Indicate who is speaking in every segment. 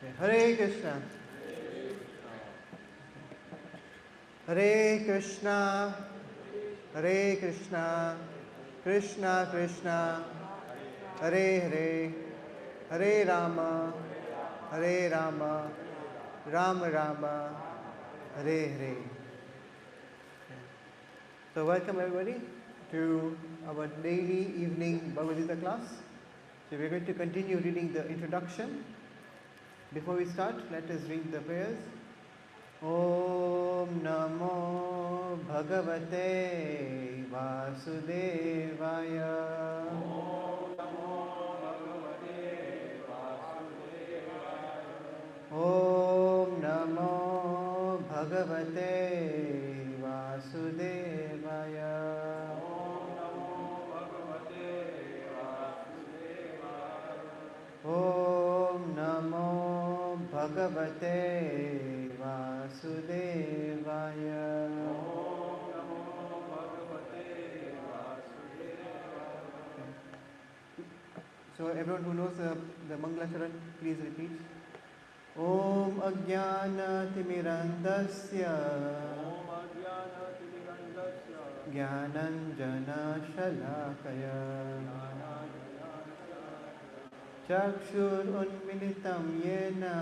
Speaker 1: Hare Krishna. Hare Krishna. Hare Krishna. Krishna Krishna. Hare Hare. Hare Rama. Hare Rama. Rama Rama. Hare Hare. So welcome everybody to our daily evening Bhagavad Gita class. So we are going to continue reading the introduction. Before we start, let us read the prayers. Om Namo Bhagavate Vasudevaya. Om Namo Bhagavate Vasudevaya. Om Namo Bhagavate Vasudevaya. So everyone who knows the Mangalacharan, please repeat. Om Ajnana Timirandasya Jnananjana Shalakaya Chakshur Unmilitam Yena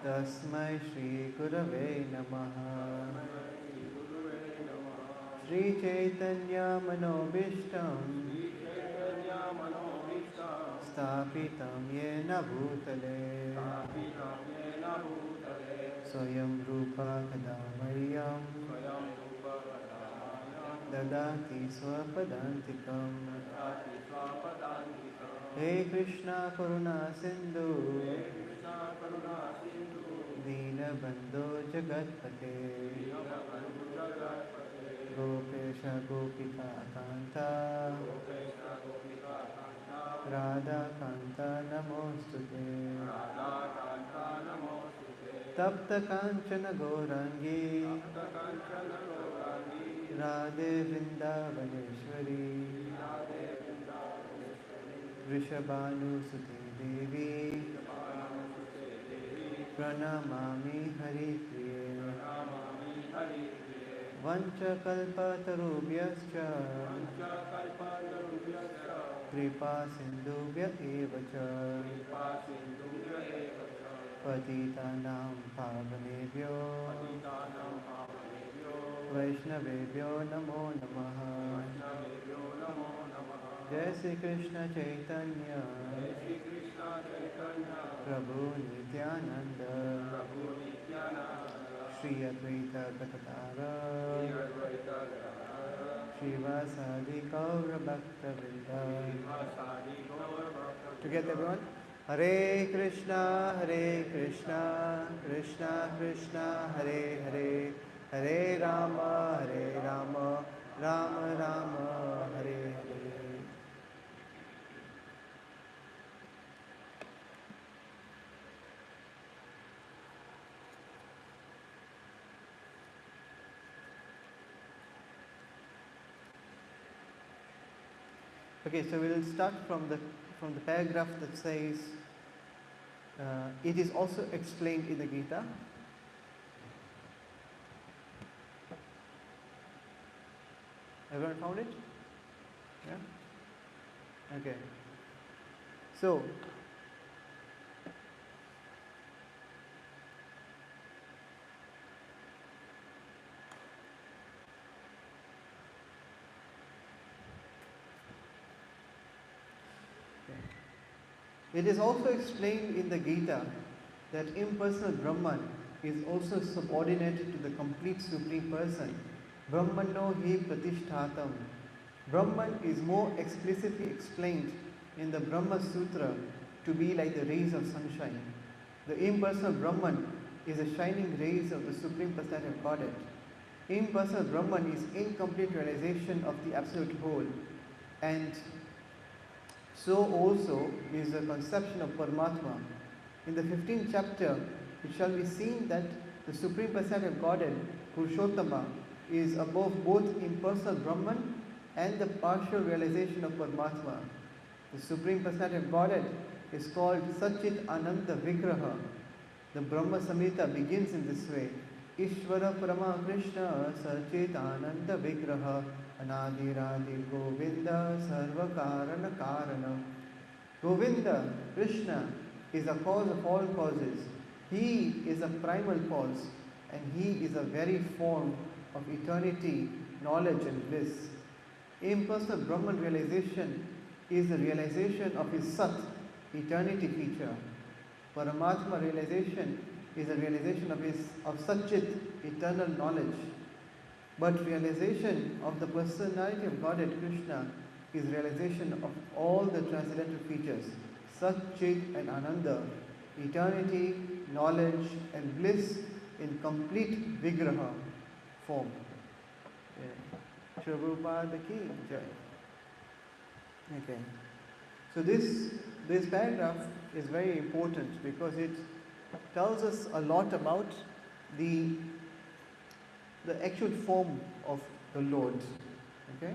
Speaker 1: Tasmai Shri Gurave Namaha Shri Chaitanya Manobishtam Stapitam Yena Bhutale Swayam Rupa Kadamaryam Dadati Swapadantikam Hey Krishna Karuna Sindhu Dinabandho Jagatpate Gopesha Gopika Kanta Radha Kanta Namostute Tapta Kanchana Gaurangi Radhe Vrindavaneshwari Vrishabhanu Sute Devi Pranamami Hari Priye Vancha Kalpa Tarubhyascha Kripa Sindhubhya Evacha Patitanam Pavanebhyo Vaishnavebhyo Namo Namaha Jai Shri Krishna Chaitanya Prabhu Nityananda Shri Advaita Gadadhara Srivasadi Gaura Bhakta Vrinda. Together everyone. Hare Krishna, Krishna Krishna, Hare Hare, Hare Rama, Rama Rama, Hare Hare. Okay, so we'll start from the paragraph that says, it is also explained in the Gita. Everyone found it? Yeah? Okay. So, it is also explained in the Gita that impersonal Brahman is also subordinate to the complete Supreme Person. Brahmano hi pratishtatam. Brahman is more explicitly explained in the Brahma Sutra to be like the rays of sunshine. The impersonal Brahman is the shining rays of the Supreme Personality of Godhead. Impersonal Brahman is incomplete realization of the Absolute Whole, and so also is the conception of Paramatma. In the 15th chapter, it shall be seen that the Supreme Personality of Godhead, Purushottama, is above both impersonal Brahman and the partial realization of Paramatma. The Supreme Personality of Godhead is called Satchit Ananda Vigraha. The Brahma Samhita begins in this way. Ishvara Parama Krishna Satchit Ananda Vigraha Anadiradi Govinda Sarva Karana Karana. Govinda, Krishna, is the cause of all causes. He is a primal cause, and He is a very form of eternity, knowledge and bliss. Impersonal Brahman realization is the realization of His Sat, eternity feature. Paramatma realization is the realization of Satchit, eternal knowledge. But realization of the personality of Godhead Krishna is realization of all the transcendental features, Satchit and Ananda, eternity, knowledge and bliss in complete Vigraha form. Shri Prabhupada ki jai. Okay. So this paragraph is very important because it tells us a lot about the actual form of the Lord. Okay?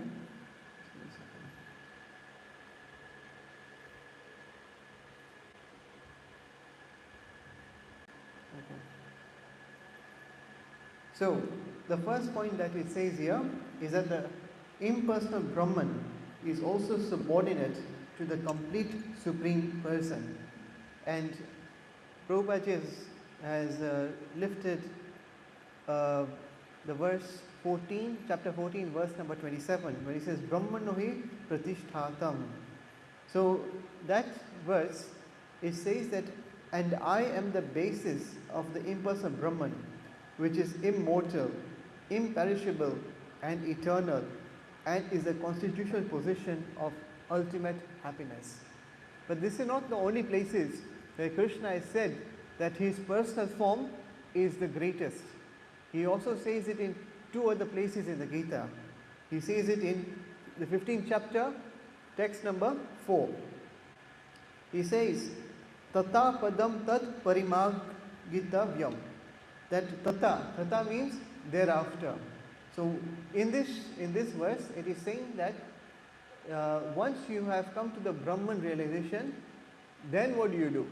Speaker 1: So, the first point that it says here is that the impersonal Brahman is also subordinate to the complete Supreme Person. And Prabhupada has lifted the verse 14, chapter 14, verse number 27, where he says, Brahmanohi Pratishtatam. So, that verse, it says that, and I am the basis of the impersonal Brahman, which is immortal, imperishable and eternal, and is the constitutional position of ultimate happiness. But this is not the only places where Krishna has said that his personal form is the greatest. He also says it in two other places in the Gita. He says it in the 15th chapter, text number 4. He says, Tata padam tat parimagitavyam. That tata means thereafter. So in this verse, it is saying that once you have come to the Brahman realization, then what do?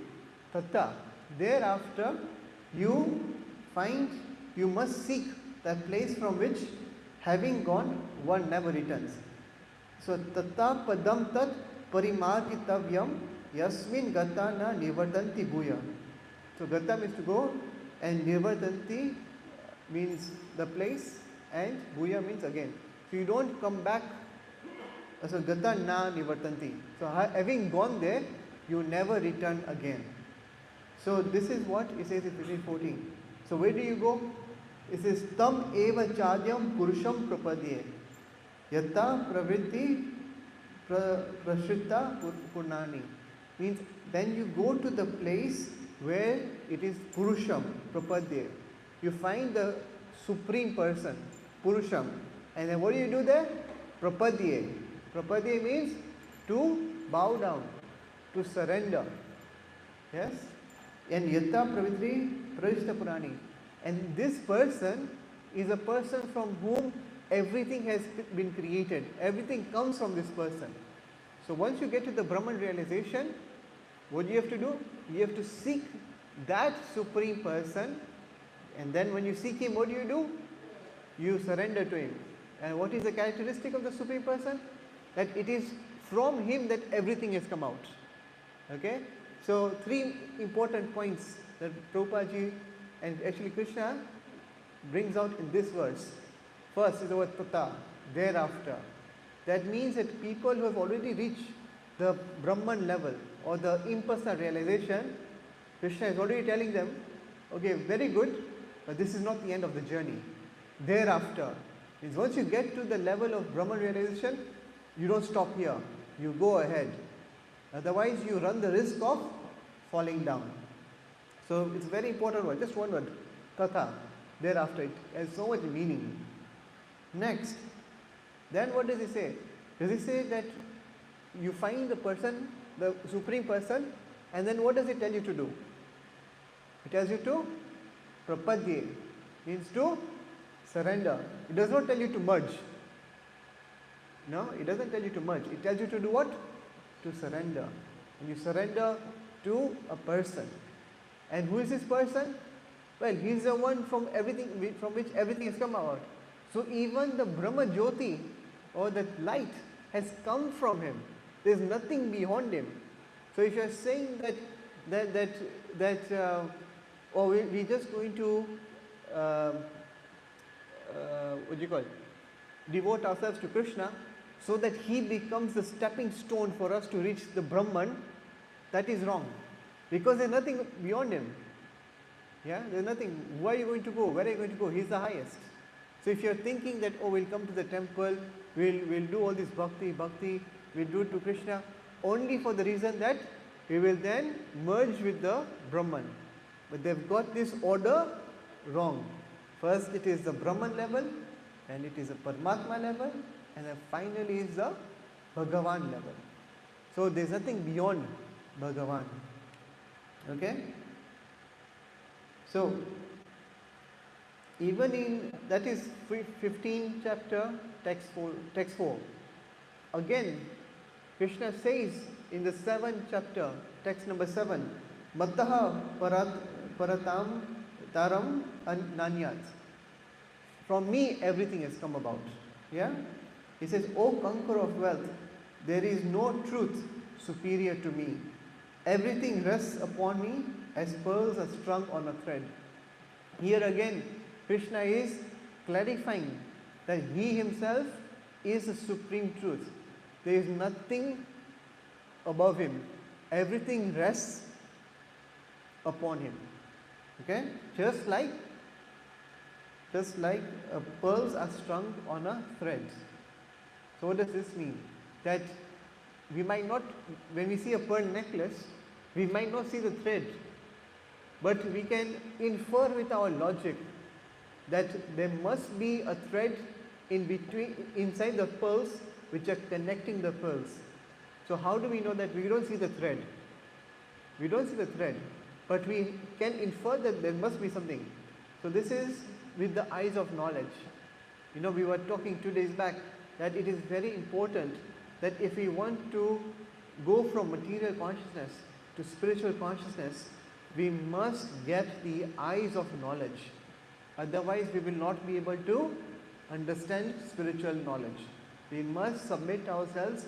Speaker 1: Tata. Thereafter, you must seek that place from which, having gone, one never returns. So tata padam tat parimargitavyam yasmin gata na nivartanti bhuya. So gata means to go, and nivartanti means the place, and bhuya means again. So you don't come back. So gata na nivartanti. So having gone there, you never return again. So this is what it says in 15:14. So where do you go? It says tam eva chadyam purusham prapadye yata pravritti prashrita purnani. Means then you go to the place where it is Purusham, Prapadye. You find the Supreme Person, Purusham. And then what do you do there? Prapadye. Prapadye means to bow down, to surrender. Yes? And Yatta Pravitri Prajita Purani. And this person is a person from whom everything has been created. Everything comes from this person. So once you get to the Brahman realization, what do you have to do? You have to seek that Supreme Person, and then when you seek Him, what do? You surrender to Him. And what is the characteristic of the Supreme Person? That it is from Him that everything has come out. Okay? So, three important points that Prabhupada and actually Krishna brings out in this verse. First is the word tata, thereafter. That means that people who have already reached the Brahman level or the impersonal realization, Krishna is already telling them, okay, very good, but this is not the end of the journey. Thereafter, means once you get to the level of Brahman realization, you don't stop here, you go ahead. Otherwise, you run the risk of falling down. So, it's a very important word, just one word, tata, thereafter. It has so much meaning. Next, then what does he say? Does he say that you find the person, the Supreme Person, and then what does it tell you to do? It tells you to prapadye, means to surrender. It does not tell you to merge. No, it doesn't tell you to merge. It tells you to do what? To surrender. and you surrender to a person. And who is this person? Well, he is the one from which everything has come out. So even the Brahma Jyoti, or that light, has come from him. There is nothing beyond him. So if you are saying or we're just going to what do you call it? Devote ourselves to Krishna, so that he becomes the stepping stone for us to reach the Brahman, that is wrong. Because there's nothing beyond him. Yeah, there's nothing. Where are you going to go? Where are you going to go? He's the highest. So if you're thinking that, oh, we'll come to the temple, we'll do all this bhakti, we'll do it to Krishna, only for the reason that we will then merge with the Brahman. But they've got this order wrong. First it is the Brahman level, and it is a Paramatma level, and then finally is the Bhagavan level. So there's nothing beyond Bhagavan. Okay? So even in, that is 15th chapter, text 4. Again, Krishna says in the 7th chapter, text number 7, Mattaha paratam taram nanyat. From me everything has come about. Yeah? He says, O conqueror of wealth, there is no truth superior to me. Everything rests upon me as pearls are strung on a thread. Here again, Krishna is clarifying that he himself is the supreme truth. There is nothing above him. Everything rests upon him. Okay? Just like pearls are strung on a thread. So what does this mean? That we might not, when we see a pearl necklace, we might not see the thread, but we can infer with our logic that there must be a thread in between, inside the pearls, which are connecting the pearls. So how do we know that? We don't see the thread. We don't see the thread, but we can infer that there must be something. So this is with the eyes of knowledge. You know, we were talking 2 days back that it is very important that if we want to go from material consciousness to spiritual consciousness, we must get the eyes of knowledge. Otherwise, we will not be able to understand spiritual knowledge. We must submit ourselves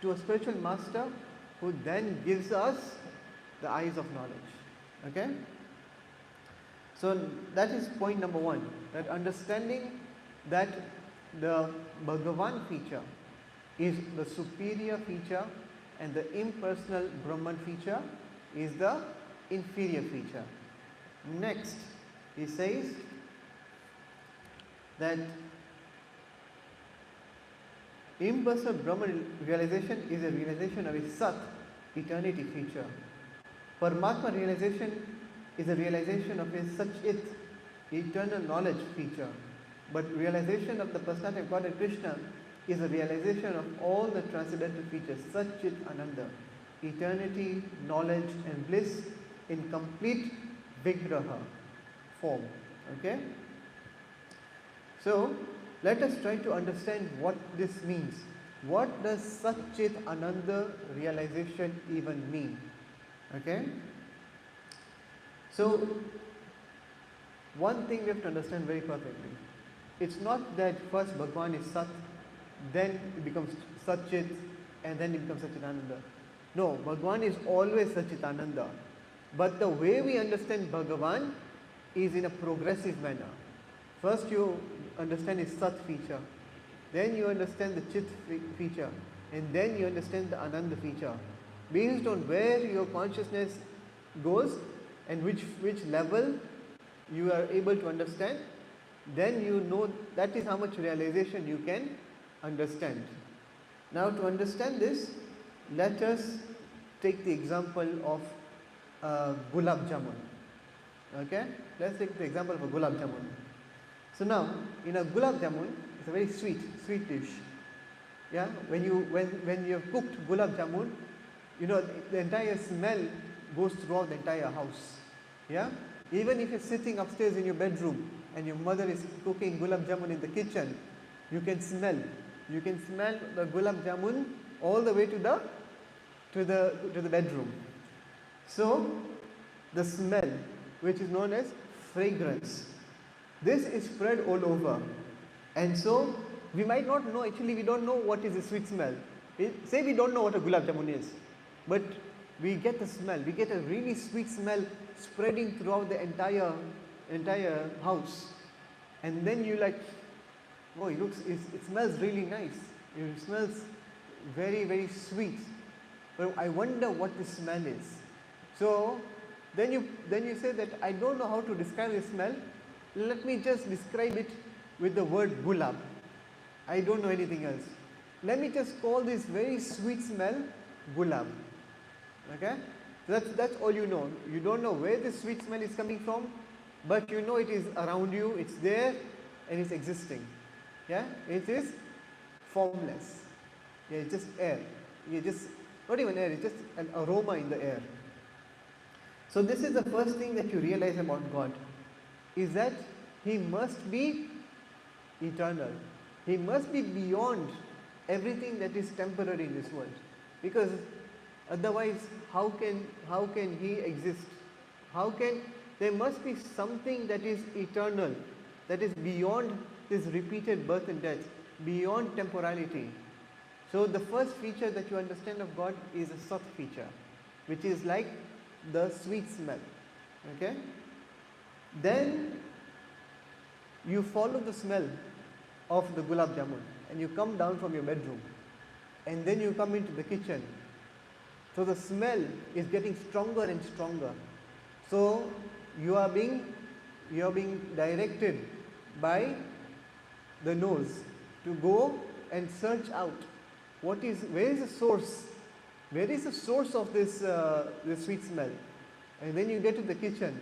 Speaker 1: to a spiritual master who then gives us the eyes of knowledge. Okay? So that is point number 1, that understanding that the Bhagavan feature is the superior feature and the impersonal Brahman feature is the inferior feature. Next, he says that impersonal Brahman realization is a realization of a Sat, eternity feature. Paramatma realization is a realization of a Sachit, eternal knowledge feature. But realization of the personality of God and Krishna is a realization of all the transcendental features, Sachit Ananda, eternity, knowledge and bliss in complete Vigraha form. Okay? So, let us try to understand what this means. What does Sachit Ananda realization even mean? Okay? So, one thing we have to understand very perfectly. It's not that first Bhagavan is Sat, then it becomes Satchit, and then it becomes Satchitananda. No, Bhagavan is always Satchitananda. But the way we understand Bhagavan is in a progressive manner. First you understand his Sat feature, then you understand the Chit feature, and then you understand the Ananda feature. Based on where your consciousness goes and which level you are able to understand, then you know that is how much realization you can understand. Now to understand this, let us take the example of gulab jamun. Okay? Let's take the example of a gulab jamun. So now, in a gulab jamun, it's a very sweet dish. Yeah? When you have cooked gulab jamun, you know, the entire smell goes throughout the entire house. Yeah? Even if you're sitting upstairs in your bedroom and your mother is cooking gulab jamun in the kitchen, you can smell the gulab jamun all the way to to the bedroom. So the smell, which is known as fragrance, this is spread all over. And so we might not know, actually we don't know what is a sweet smell. Say we don't know what a gulab jamun is, but we get the smell, we get a really sweet smell spreading throughout the entire house. And then you like, oh, it smells really nice. It smells very, very sweet. But I wonder what the smell is. So then you say that I don't know how to describe the smell. Let me just describe it with the word gulab. I don't know anything else. Let me just call this very sweet smell gulab. Okay? That's all you know. You don't know where the sweet smell is coming from, but you know it is around you, it's there, and it's existing. Yeah? It is formless. Yeah, it's just air. Not even air, it's just an aroma in the air. So this is the first thing that you realize about God, is that He must be eternal. He must be beyond everything that is temporary in this world. Because otherwise, how can He exist? There must be something that is eternal, that is beyond this repeated birth and death, beyond temporality. So the first feature that you understand of God is a sat feature, which is like the sweet smell. Okay? Then you follow the smell of the gulab jamun and you come down from your bedroom and then you come into the kitchen. So the smell is getting stronger and stronger. So you are being directed by the nose to go and search out where is the source of this sweet smell. And then you get to the kitchen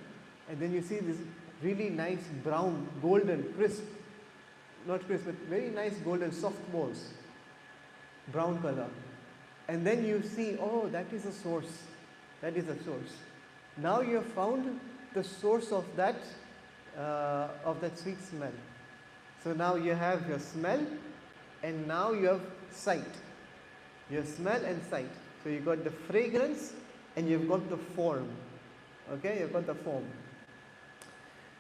Speaker 1: and then you see this really nice brown, golden, crisp, not crisp, but very nice golden soft balls, brown color. And then you see, oh, that is a source. That is a source. Now you have found the source of that sweet smell. So now you have your smell, and now you have sight. You have smell and sight. So you got the fragrance and you've got the form. Okay, you've got the form.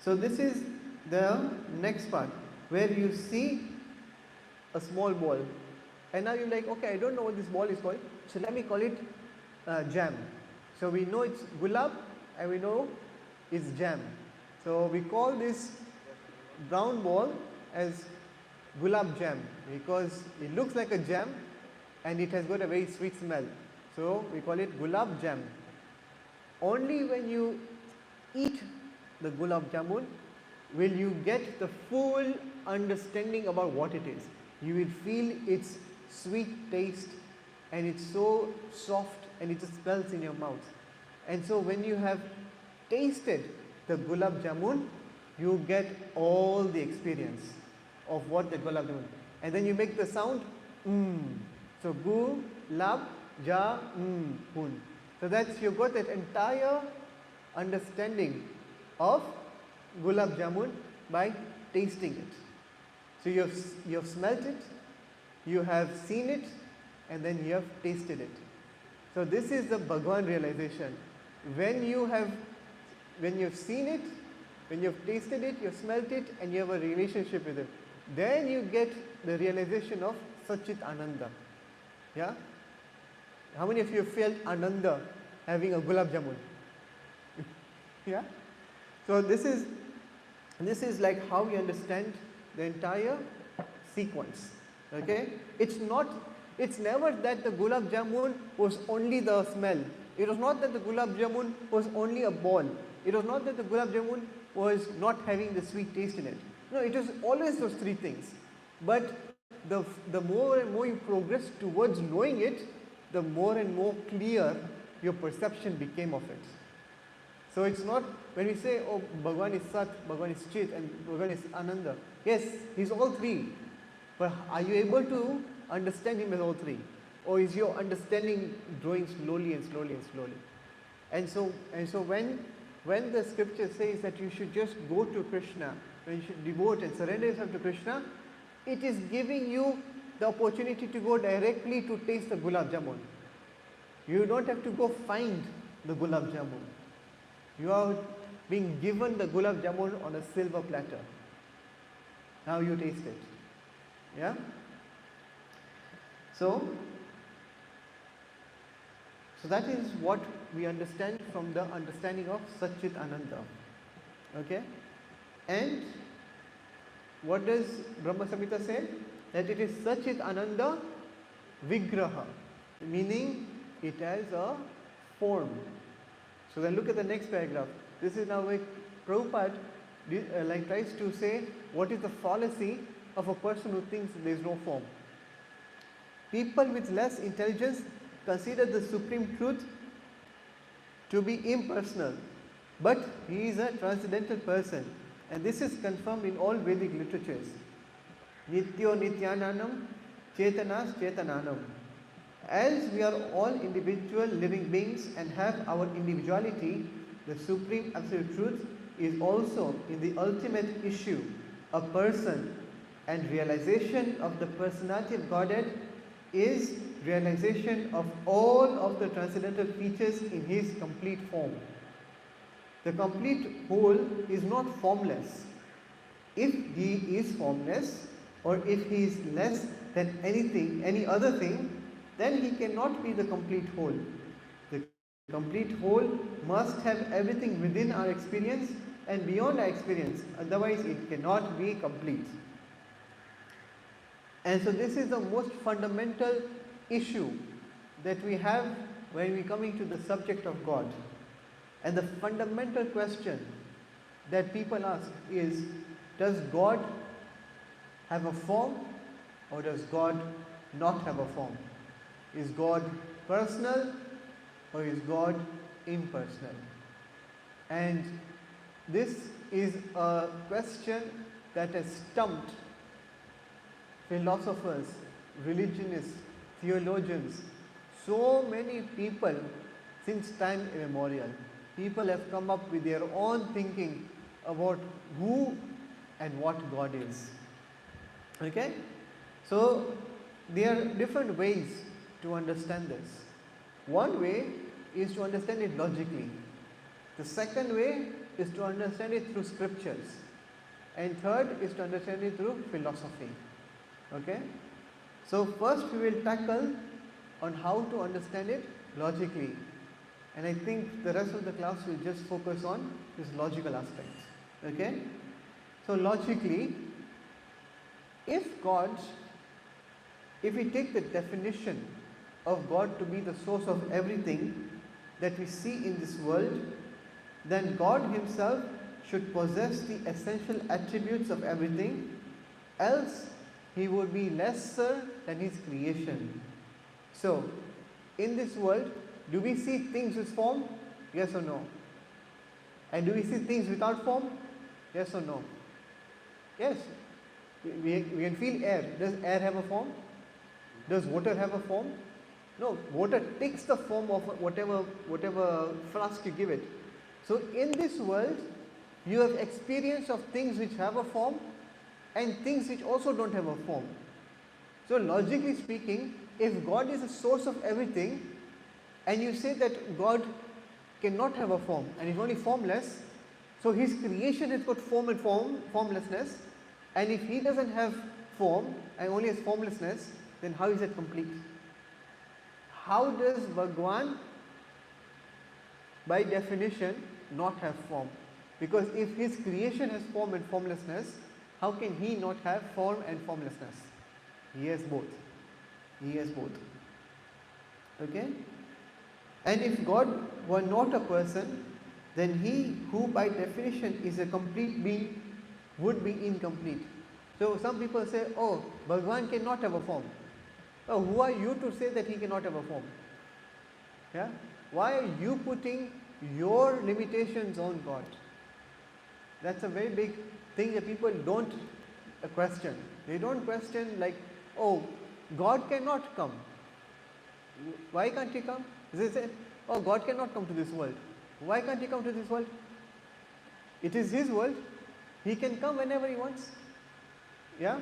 Speaker 1: So this is the next part, where you see a small ball. And now you're like, okay, I don't know what this ball is called, so let me call it jam. So we know it's gulab and we know it's jam. So we call this brown ball as gulab jam because it looks like a jam and it has got a very sweet smell. So we call it gulab jam. Only when you eat the gulab jamun will you get the full understanding about what it is. You will feel its sweet taste and it's so soft and it just melts in your mouth. And so when you have tasted the gulab jamun, you get all the experience of what the gulab jamun. And then you make the sound So gulab jamun. So that's, you've got that entire understanding of gulab jamun by tasting it. So you have smelt it, you have seen it, and then you have tasted it. So this is the Bhagwan realization. When you have seen it, when you have tasted it, you have smelt it, and you have a relationship with it, then you get the realization of Satchit Ananda. Yeah? How many of you felt Ananda having a gulab jamun? Yeah? So this is like how we understand the entire sequence. Okay? It's never that the gulab jamun was only the smell. It was not that the gulab jamun was only a ball. It was not that the gulab jamun was not having the sweet taste in it. No, it was always those three things. But the more and more you progress towards knowing it, the more and more clear your perception became of it. So it's not, when we say, oh, Bhagwan is Sat, Bhagwan is Chit, and Bhagwan is Ananda. Yes, he's all three. But are you able to understand him as all three? Or is your understanding growing slowly and slowly and slowly? And so when the scripture says that you should just go to Krishna, when you should devote and surrender yourself to Krishna, it is giving you the opportunity to go directly to taste the gulab jamun. You don't have to go find the gulab jamun. You are being given the gulab jamun on a silver platter. Now you taste it. Yeah? So that is what we understand from the understanding of Satchit Ananda. Okay? And what does Brahma Samhita say? That it is Satchit Ananda Vigraha, meaning it has a form. So then look at the next paragraph. This is now where Prabhupada tries to say what is the fallacy of a person who thinks there is no form. People with less intelligence consider the supreme truth to be impersonal, but he is a transcendental person, and this is confirmed in all Vedic literatures. Nityo Nityananam Chetanas Chetananam. As we are all individual living beings and have our individuality, the supreme absolute truth is also in the ultimate issue a person, and realization of the personality of Godhead is realization of all of the transcendental features in his complete form. The complete whole is not formless. If he is formless, or if he is less than any other thing, then he cannot be the complete whole. The complete whole must have everything within our experience and beyond our experience, otherwise it cannot be complete. And so this is the most fundamental issue that we have when we coming to the subject of God. And the fundamental question that people ask is, does God have a form or does God not have a form? Is God personal or is God impersonal? And this is a question that has stumped philosophers, religionists, theologians, so many people since time immemorial. People have come up with their own thinking about who and what God is. Okay? So there are different ways to understand this. One way is to understand it logically. The second way is to understand it through scriptures. And third is to understand it through philosophy. Okay? So first we will tackle on how to understand it logically. And I think the rest of the class will just focus on this logical aspect. Okay? So logically, if we take the definition of God to be the source of everything that we see in this world, then God himself should possess the essential attributes of everything, else he would be lesser than his creation. So, in this world, do we see things with form? Yes or no? And do we see things without form? Yes or no? Yes. We can feel air. Does air have a form? Does water have a form? No. Water takes the form of whatever flask you give it. So in this world, you have experience of things which have a form and things which also don't have a form. So logically speaking, if God is the source of everything, and you say that God cannot have a form and is only formless, so his creation has got form and formlessness, and if he doesn't have form and only has formlessness, then how is it complete? How does Bhagwan, by definition, not have form? Because if his creation has form and formlessness, how can he not have form and formlessness? He has both. He has both. Okay? And if God were not a person, then he who by definition is a complete being would be incomplete. So some people say, oh, Bhagwan cannot have a form. Oh, who are you to say that he cannot have a form? Yeah? Why are you putting your limitations on God? That's a very big thing that people don't question. They don't question like, oh, God cannot come. Why can't he come? They say, oh, God cannot come to this world. Why can't he come to this world? It is his world. He can come whenever he wants. Yeah?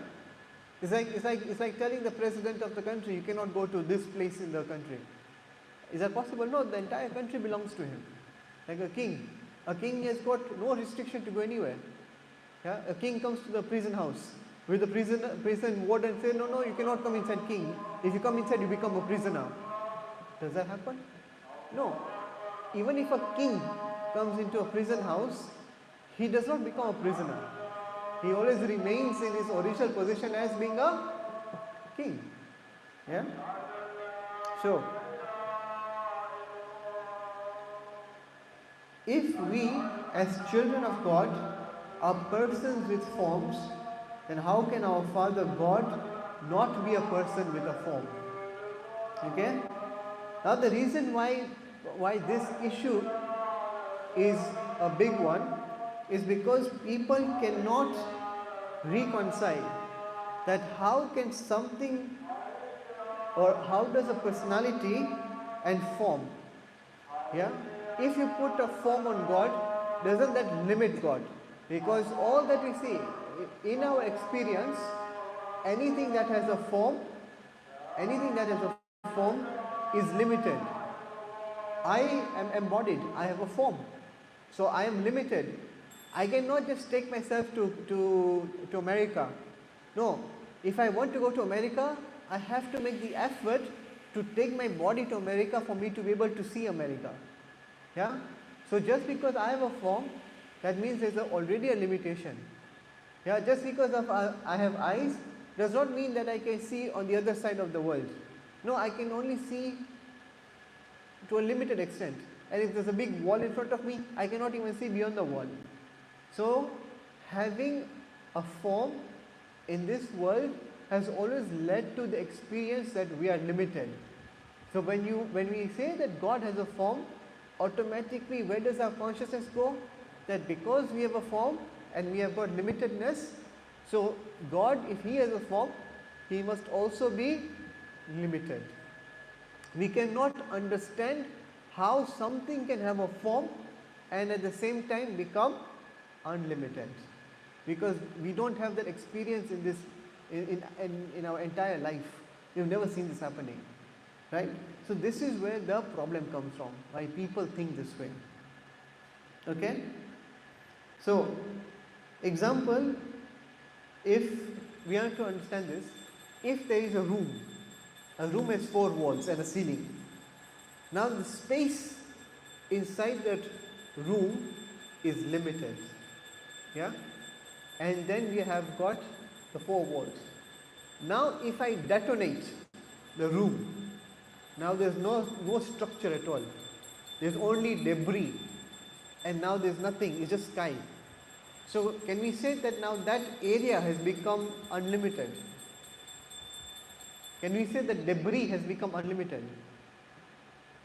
Speaker 1: It's like telling the president of the country, you cannot go to this place in the country. Is that possible? No, the entire country belongs to him. Like a king. A king has got no restriction to go anywhere. Yeah? A king comes to the prison house. Will the prison warden say, no, no, you cannot come inside, king. If you come inside, you become a prisoner. Does that happen? No. Even if a king comes into a prison house, he does not become a prisoner. He always remains in his original position as being a king. Yeah? So, if we as children of God are persons with forms, then how can our Father God not be a person with a form? Okay? Now the reason why this issue is a big one is because people cannot reconcile that how can something, or how does a personality and form, yeah, if you put a form on God, doesn't that limit God? Because all that we see in our experience, anything that has a form is limited. I am embodied, I have a form, so I am limited. I cannot just take myself to America. No, if I want to go to America, I have to make the effort to take my body to America for me to be able to see America. Yeah? So just because I have a form, that means there's already a limitation. Yeah? Just because of I have eyes does not mean that I can see on the other side of the world. No, I can only see to a limited extent. And if there's a big wall in front of me, I cannot even see beyond the wall. So having a form in this world has always led to the experience that we are limited. So when we say that God has a form, automatically where does our consciousness go? That because we have a form and we have got limitedness, so God, if He has a form, He must also be limited. We cannot understand how something can have a form and at the same time become unlimited, because we don't have that experience in this in our entire life. We've never seen this happening, right? So this is where the problem comes from, why people think this way. Okay? So, example, if we are to understand this, if there is a room has 4 walls and a ceiling. Now the space inside that room is limited. Yeah? And then we have got the 4 walls. Now if I detonate the room, now there's no structure at all. There's only debris. And now there's nothing, it's just sky. So can we say that now that area has become unlimited? Can we say that debris has become unlimited?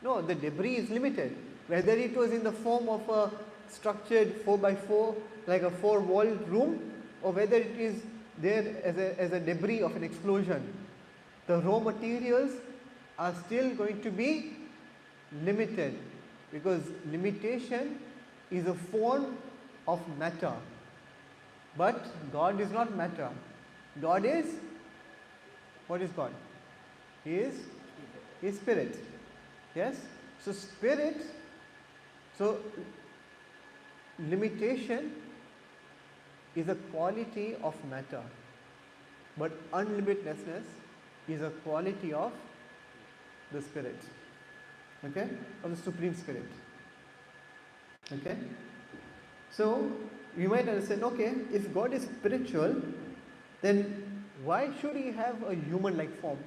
Speaker 1: No, the debris is limited. Whether it was in the form of a structured 4x4, like a 4-walled room, or whether it is there as a debris of an explosion, the raw materials are still going to be limited, because limitation is a form of matter. But God is not matter. God is, what is God? He is spirit. Yes? So spirit, so limitation is a quality of matter, but unlimitedness is a quality of the spirit. Okay? Of the Supreme Spirit. Okay? So you might understand, okay, if God is spiritual, then why should He have a human-like form?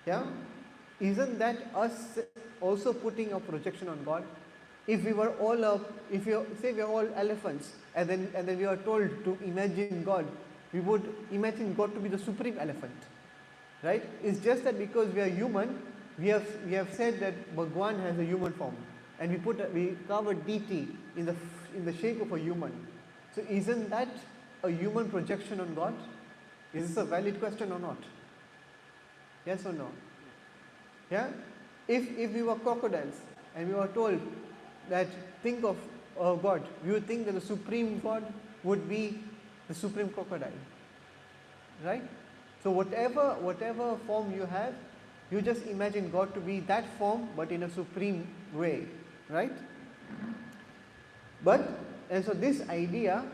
Speaker 1: Yeah? Isn't that us also putting a projection on God? If we were all if you say we are all elephants, and then we are told to imagine God, we would imagine God to be the supreme elephant, right? It's just that because we are human, we have said that Bhagwan has a human form, and we carve a deity in the shape of a human. So isn't that a human projection on God? Is this a valid question or not? Yes or no? Yeah? If we were crocodiles and we were told that think of God, we would think that the supreme God would be the supreme crocodile. Right? So whatever form you have, You just imagine God to be that form but in a supreme way, right? And so this idea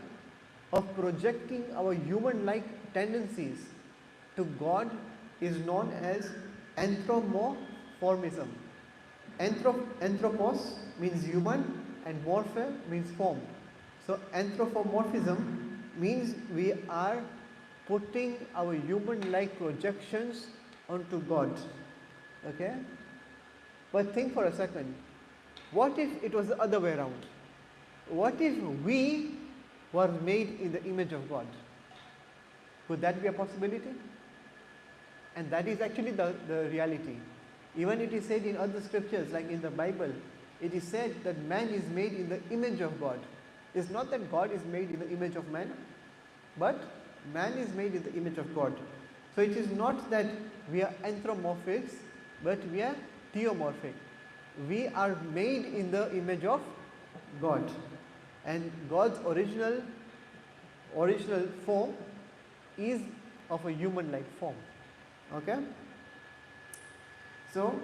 Speaker 1: of projecting our human-like tendencies to God is known as anthropomorphism. Anthropos means human and morphe means form. So anthropomorphism means we are putting our human-like projections onto God. Okay? But think for a second. What if it was the other way around? What if we were made in the image of God? Could that be a possibility? And that is actually the reality. Even it is said in other scriptures, like in the Bible, it is said that man is made in the image of God. It's not that God is made in the image of man, but man is made in the image of God. So it is not that we are anthropomorphic, but we are theomorphic. We are made in the image of God. And God's original form is of a human-like form. Okay? So,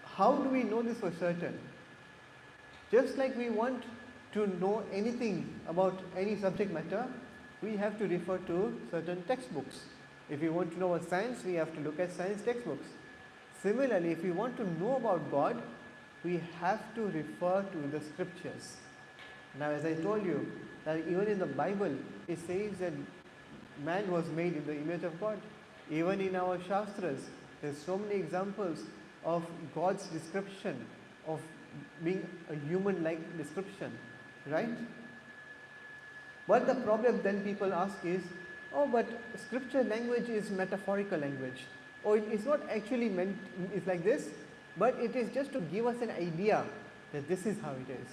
Speaker 1: how do we know this for certain? Just like we want to know anything about any subject matter, we have to refer to certain textbooks. If we want to know about science, we have to look at science textbooks. Similarly, if we want to know about God, we have to refer to the scriptures. Now, as I told you, that even in the Bible, it says that man was made in the image of God. Even in our Shastras, there's so many examples of God's description of being a human-like description, right? But the problem then people ask is, oh, but scripture language is metaphorical language. Or it's not actually meant, it's like this, but it is just to give us an idea that this is how it is.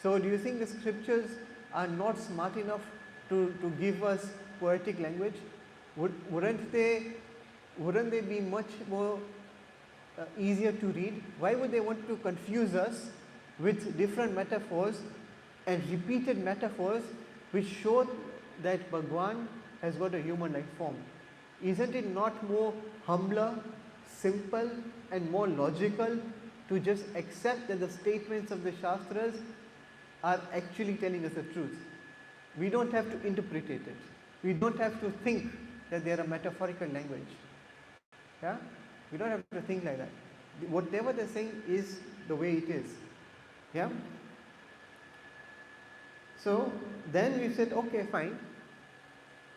Speaker 1: So do you think the scriptures are not smart enough to give us poetic language? Wouldn't they be much more easier to read? Why would they want to confuse us with different metaphors and repeated metaphors which show that Bhagwan has got a human-like form? Isn't it not more humbler, simple and more logical to just accept that the statements of the Shastras are actually telling us the truth? We don't have to interpret it. We don't have to think that they are a metaphorical language. Yeah? We don't have to think like that. Whatever they're saying is the way it is. Yeah? So then we said, okay, fine.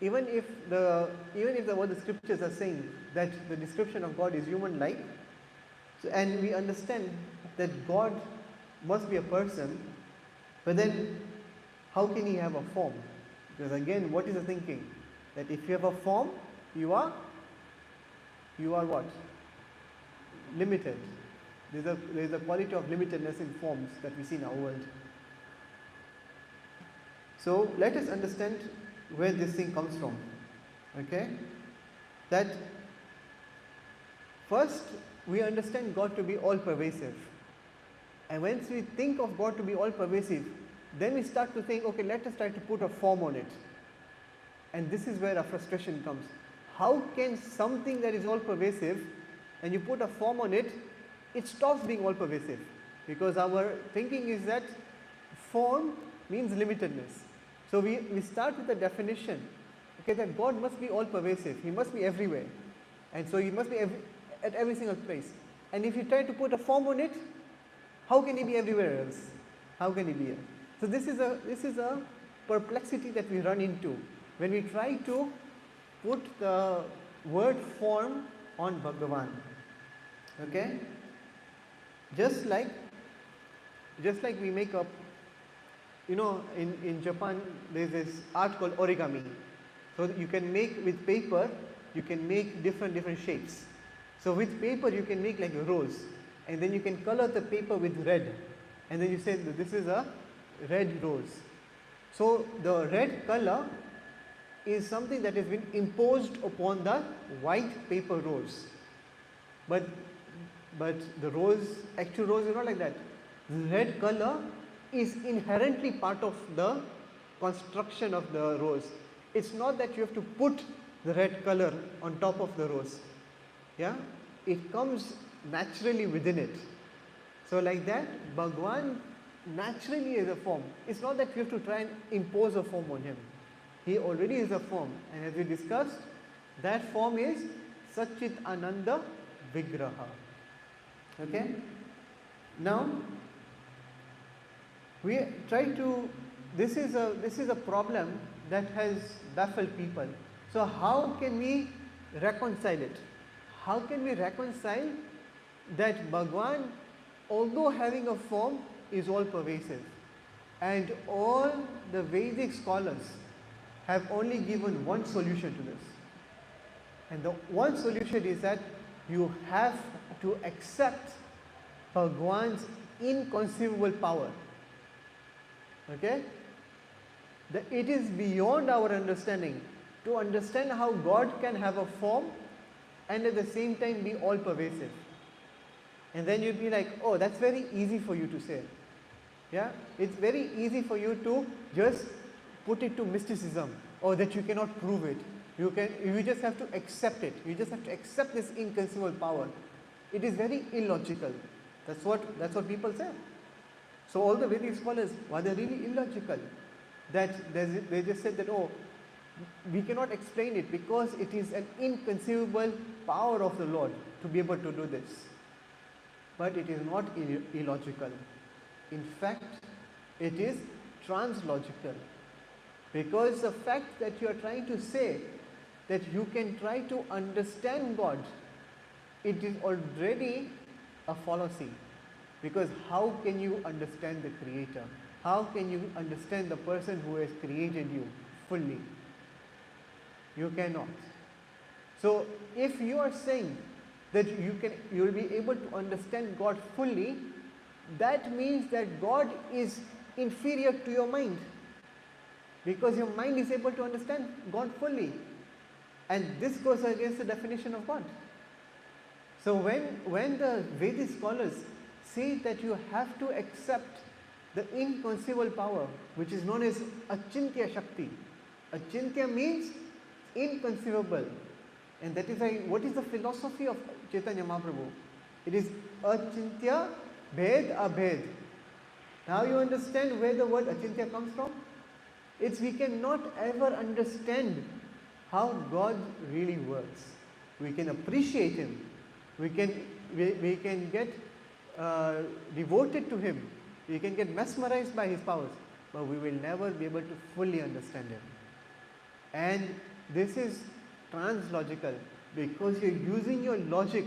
Speaker 1: Even if what the scriptures are saying that the description of God is human-like, so, and we understand that God must be a person, but then how can he have a form? Because again, what is the thinking? That if you have a form, you are what? Limited. There is a quality of limitedness in forms that we see in our world. So let us understand where this thing comes from. Okay? That first we understand God to be all pervasive. And once we think of God to be all pervasive, then we start to think, okay, let us try to put a form on it. And this is where our frustration comes. How can something that is all pervasive, and you put a form on it, it stops being all pervasive? Because our thinking is that form means limitedness. So we start with the definition, okay, that God must be all pervasive. He must be everywhere. And so he must be at every single place. And if you try to put a form on it, how can he be everywhere else? How can he be here? So this is a perplexity that we run into when we try to put the word form on Bhagavan. Okay? Just like we make up, in Japan there is this art called origami. So you can make with paper, you can make different shapes. So with paper you can make like a rose, and then you can color the paper with red, and then you say that this is a red rose. So the red color is something that has been imposed upon the white paper rose. But the actual rose is not like that. The red color is inherently part of the construction of the rose. It's not that you have to put the red color on top of the rose. Yeah, it comes naturally within it. So like that, Bhagwan naturally is a form. It's not that we have to try and impose a form on him. He already is a form, and as we discussed, that form is Satchit Ananda Vigraha. Okay? Now, we try to, this is a problem that has baffled people. So how can we reconcile it? How can we reconcile that Bhagwan, although having a form, is all pervasive, and all the Vedic scholars have only given one solution to this, and the one solution is that you have to accept Bhagwan's inconceivable power. Okay? It is beyond our understanding to understand how God can have a form and at the same time be all pervasive. And then you'd be like, oh, that's very easy for you to say. Yeah? It's very easy for you to just put it to mysticism, or that you cannot prove it. You just have to accept it. You just have to accept this inconceivable power. It is very illogical. That's what people say. So all the Vedic scholars, were they really illogical? That they just said that, oh, we cannot explain it because it is an inconceivable power of the Lord to be able to do this. But it is not illogical. In fact, it is translogical. Because the fact that you are trying to say that you can try to understand God, it is already a fallacy. Because how can you understand the Creator? How can you understand the person who has created you fully? You cannot. So if you are saying that you will be able to understand God fully, that means that God is inferior to your mind, because your mind is able to understand God fully, and this goes against the definition of God. So when the Vedic scholars say that you have to accept the inconceivable power, which is known as Achintya Shakti. Achintya means inconceivable, and that is why, what is the philosophy of Chaitanya Mahaprabhu? It is Achintya Bhed Abhed. Now you understand where the word Achintya comes from? It's we cannot ever understand how God really works. We can appreciate Him. We can get devoted to Him. We can get mesmerized by His powers, but we will never be able to fully understand Him. And this is translogical, because you're using your logic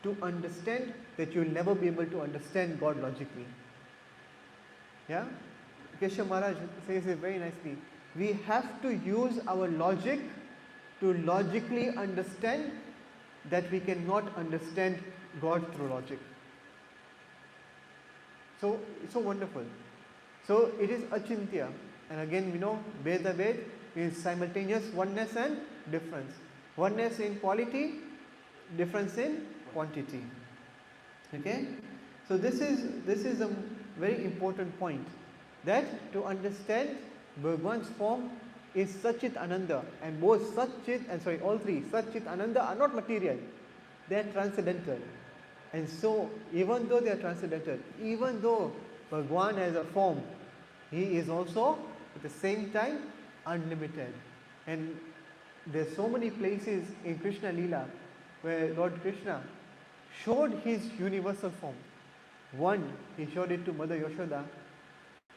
Speaker 1: to understand that you'll never be able to understand God logically. Yeah? Keshav Maharaj says it very nicely. We have to use our logic to logically understand that we cannot understand God through logic. So, it's so wonderful. So, it is Achintya. And again, we know, Veda Ved is simultaneous oneness and difference. Oneness in quality, difference in quantity. Okay? So, this is a very important point, that to understand Bhagwan's form is Satchit Ananda, and both Satchit, all three, Satchit Ananda are not material, they are transcendental. And so, even though they are transcendental, even though Bhagwan has a form, he is also at the same time unlimited. And there are so many places in Krishna Leela where Lord Krishna showed his universal form. One, he showed it to Mother Yashoda.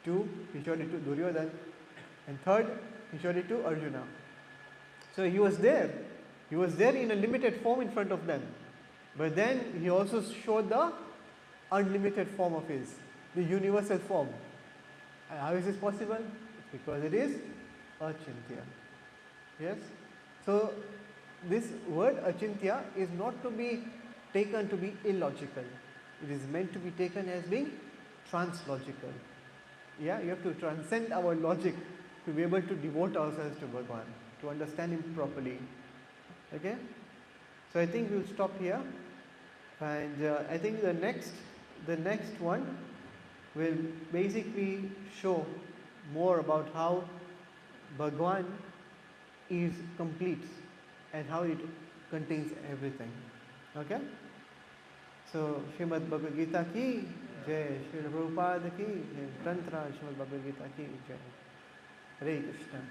Speaker 1: Two, he showed it to Duryodhana. And third, he showed it to Arjuna. So he was there. He was there in a limited form in front of them. But then he also showed the unlimited form of his, the universal form. And how is this possible? It's because it is Achintya. Yes? So this word Achintya is not to be taken to be illogical. It is meant to be taken as being translogical. Yeah, you have to transcend our logic to be able to devote ourselves to Bhagwan, to understand Him properly. Okay? So I think we'll stop here, and I think the next one will basically show more about how Bhagwan is complete and how it contains everything. Okay? So, Srimad Bhagavad Gita ki jai, Srila Prabhupada ki jai, Tantra Srimad Bhagavad Gita ki jai. Hare Krishna.